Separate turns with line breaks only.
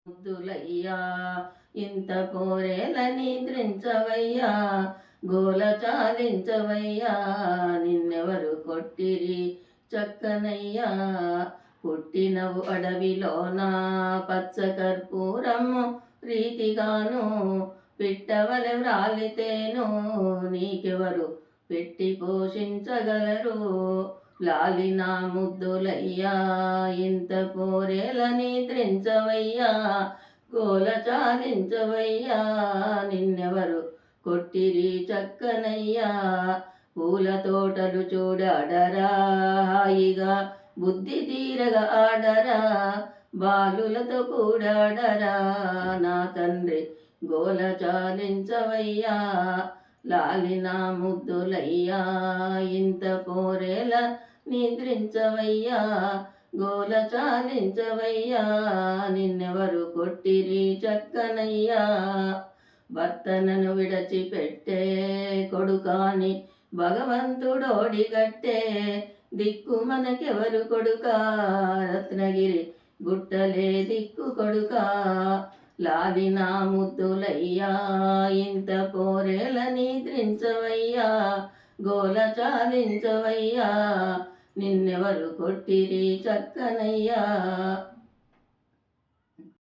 ముద్దులయ్యా ఇంత పోరేల నిద్రించవయ్యా, గోల చాలించవయ్యా, నిన్నెవరు కొట్టిరి చక్కనయ్యా. పుట్టినవు అడవిలోన పచ్చ కర్పూరము రీతిగాను, పిట్టవలె వ్రాలితేను నీకెవరు పెట్టి పోషించగలరు. లాలినా ముద్దులయ్యా ఇంత పోరేల నిద్రించవయ్యా, గోల చాలించవయ్యా, నిన్నెవరు కొట్టిరి చక్కనయ్యా. పూల తోటలు చూడాడరా హాయిగా, బుద్ధి తీరగా ఆడరా, బాలులతో కూడాడరా, నా తండ్రి గోల చాలించవయ్యా. లాలినా ముద్దులయ్యా ఇంత పోరేల నిద్రించవయ్యా, గోల చాలించవయ్యా, నిన్నెవరు కొట్టిరి చక్కనయ్యా. భర్తనను విడచిపెట్టే కొడుకాని భగవంతుడోడిగట్టే, దిక్కు మనకెవరు కొడుకా, రత్నగిరి గుట్టలే దిక్కు కొడుకా. లాలినా ముద్దులయ్యా ఇంత పోరేల నిద్రించవయ్యా, గోల చాలించవయ్యా, నిన్నెవరు కొట్టిరి చక్కనయ్యా.